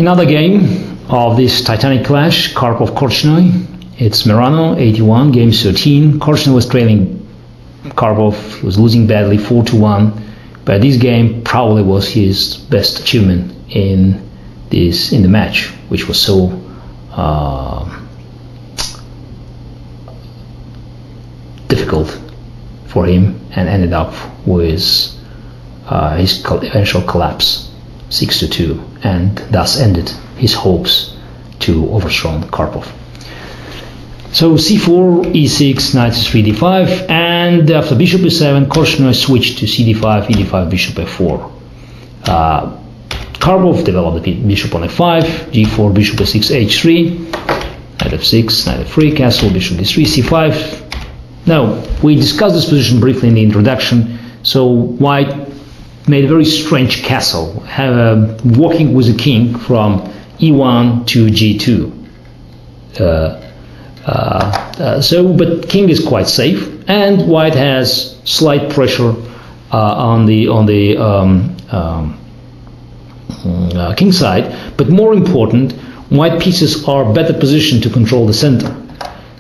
Another game of this titanic clash, Karpov-Korchnoi. It's Merano, 81, game 13. Korchnoi was trailing Karpov. He was losing badly, 4-1. But this game probably was his best achievement in the match, which was so difficult for him, and ended up with his eventual collapse, 6-2, and thus ended his hopes to overthrow Karpov. So c4, e6, knight c3, d5, and after bishop e7, Korchnoi switched to cd5, e5, bishop f4. Karpov developed the bishop on f5, g4, bishop e6, h3, knight f6, knight f3, castle, bishop d3, c5. Now, we discussed this position briefly in the introduction. So white made a very strange castle, walking with the king from e1 to g2. But king is quite safe, and white has slight pressure on the king side. But more important, white pieces are better positioned to control the center.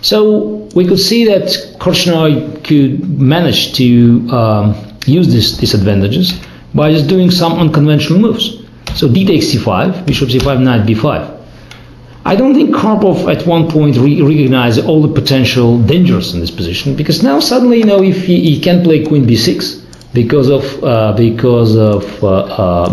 So we could see that Korchnoi could manage to use these disadvantages by just doing some unconventional moves. So d takes c5, bishop c5, knight b5. I don't think Karpov at one point recognized all the potential dangers in this position, because now suddenly, if he can't play queen b6 because of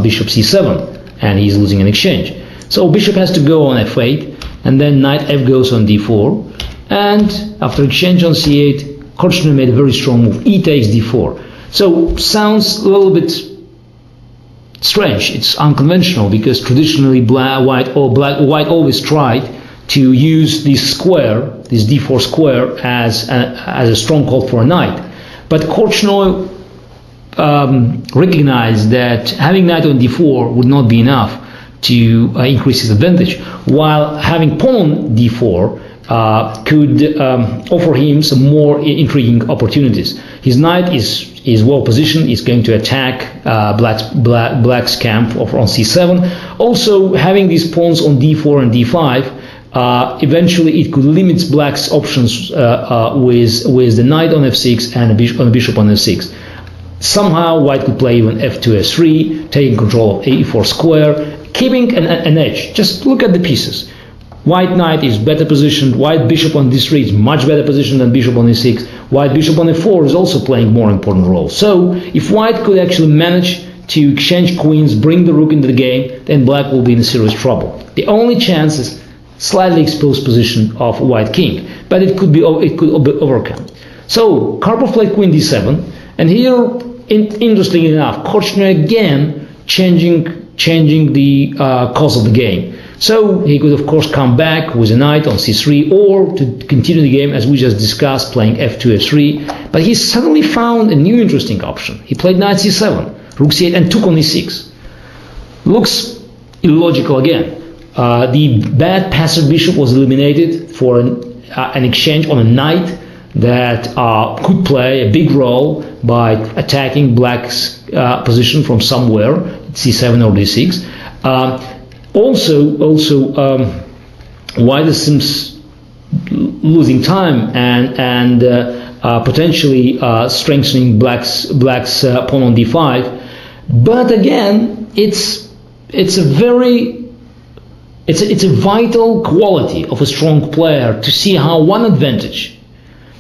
bishop c7, and he's losing an exchange. So bishop has to go on f8, and then knight f goes on d4, and after exchange on c8, Korchnoi made a very strong move, e takes d4. So sounds a little bit strange. It's unconventional, because traditionally white always tried to use this square, this d4 square, as a stronghold for a knight. But Korchnoi recognized that having knight on d4 would not be enough to increase his advantage, while having pawn d4 could offer him some more intriguing opportunities. His knight is well positioned. He's going to attack black's camp on c7. Also, having these pawns on d4 and d5, eventually it could limit black's options with the knight on f6 and a bishop on f6. Somehow white could play even f2, f3, taking control of e4 square, keeping an edge. Just look at the pieces. White knight is better positioned. White bishop on d3 is much better positioned than bishop on e6. White bishop on f4 is also playing more important role. So if white could actually manage to exchange queens, bring the rook into the game, then black will be in serious trouble. The only chance is slightly exposed position of white king, but it could be overcome. So Karpov played queen d7, and here, interestingly enough, Korchnoi again changing the course of the game. So he could of course come back with a knight on c3, or to continue the game as we just discussed, playing f2, f3. But he suddenly found a new interesting option. He played knight c7, rook c8, and took on e6. Looks illogical again. The bad passive bishop was eliminated for an exchange on a knight that could play a big role by attacking black's position from somewhere, c7 or d6. Also, white seems losing time and potentially strengthening black's pawn on d5. But again, it's a vital quality of a strong player to see how one advantage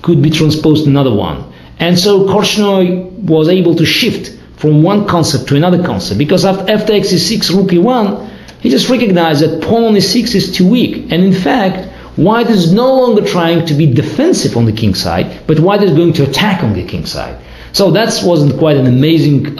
could be transposed to another one. And so Korchnoi was able to shift from one concept to another concept, because after f takes e6, rook e1, he just recognized that pawn on e6 is too weak, and in fact white is no longer trying to be defensive on the king side, but white is going to attack on the king side. So that wasn't quite an amazing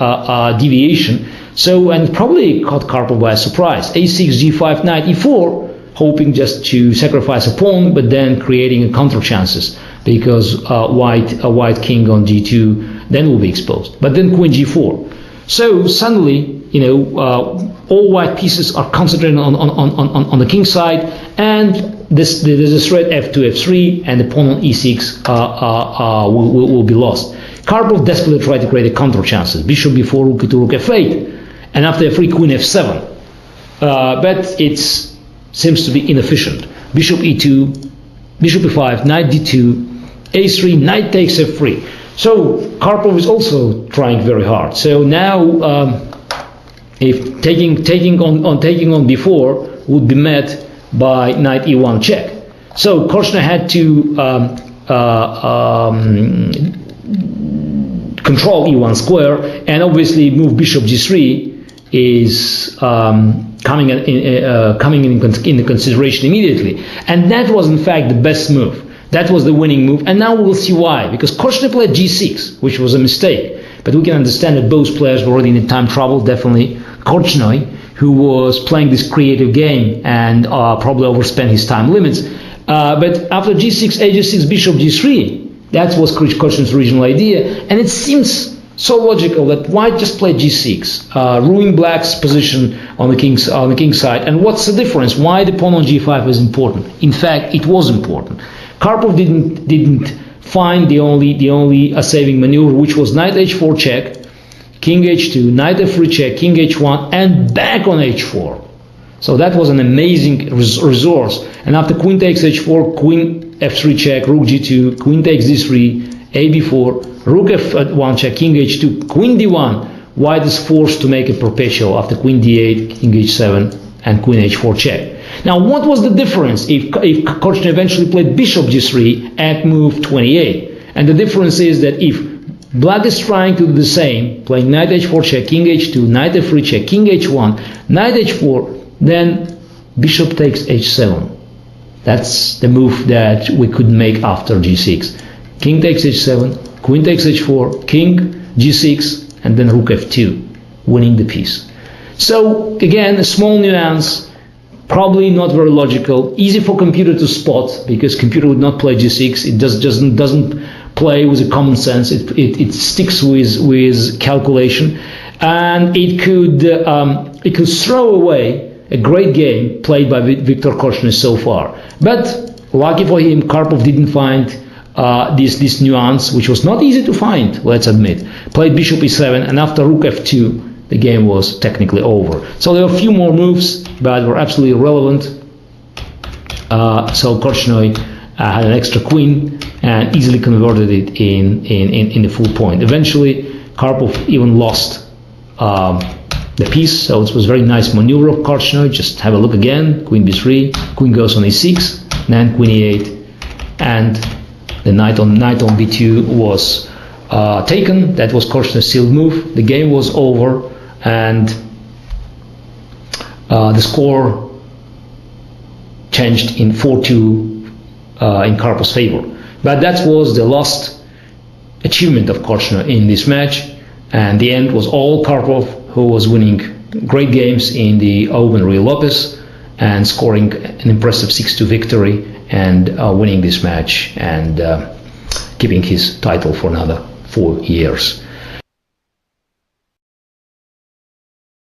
deviation. So, and probably caught Karpov by surprise. a6, g5, knight e4, hoping just to sacrifice a pawn, but then creating counter chances, because white king on g2 then will be exposed. But then queen g4. So suddenly, all white pieces are concentrated on the king side, and there's a threat f2, f3, and the pawn on e6 will be lost. Karpov desperately tried to create a counter chances. Bishop b4, rook e2, rook f8, and after f3, queen f7. but it seems to be inefficient. Bishop e2, bishop e5, knight d2, a3, knight takes f3. So Karpov is also trying very hard. So now, if taking on b4 would be met by knight e1 check. So Korchnoi had to control e1 square, and obviously move bishop g3 is coming in consideration immediately. And that was in fact the best move. That was the winning move, and now we'll see why. Because Korchnoi played g6, which was a mistake. But we can understand that both players were already in time trouble, definitely. Korchnoi, who was playing this creative game and probably overspent his time limits. But after g6, a6, bishop g3, that was Korchnoi's original idea. And it seems so logical that white just played g6, ruining black's position on the king's side. And what's the difference? Why the pawn on g5 is important? In fact, it was important. Karpov didn't find the only saving maneuver, which was knight h4 check, king h2, knight f3 check, king h1, and back on h4. So that was an amazing resource. And after queen takes h4, queen f3 check, rook g2, queen takes d3, a b4, rook f1 check, king h2, queen d1, white is forced to make a perpetual after queen d8, king h7, and queen h4 check. Now, what was the difference if Korchnoi eventually played bishop g3 at move 28? And the difference is that if black is trying to do the same, playing knight h4 check, king h2, knight f3 check, king h1, knight h4, then bishop takes h7. That's the move that we could make after g6. King takes h7, queen takes h4, king g6, and then rook f2, winning the piece. So again, a small nuance, probably not very logical, easy for computer to spot, because computer would not play g6. It doesn't play with a common sense. It sticks with calculation, and it could throw away a great game played by Viktor Korchnoi so far. But lucky for him, Karpov didn't find this nuance, which was not easy to find, let's admit. Played bishop e7, and after rook f2, the game was technically over. So there were a few more moves, but were absolutely irrelevant. So Korchnoi had an extra queen and easily converted it in the full point. Eventually, Karpov even lost the piece, so it was a very nice maneuver of Korchnoi. Just have a look again. Queen b3, queen goes on e6, then queen e8, and the knight on b2 was taken. That was Korchnoi's sealed move. The game was over, and the score changed in 4-2 in Karpov's favor. But that was the last achievement of Korchnoi in this match, and the end was all Karpov, who was winning great games in the Open Ruy Lopez and scoring an impressive 6-2 victory and winning this match and keeping his title for another 4 years.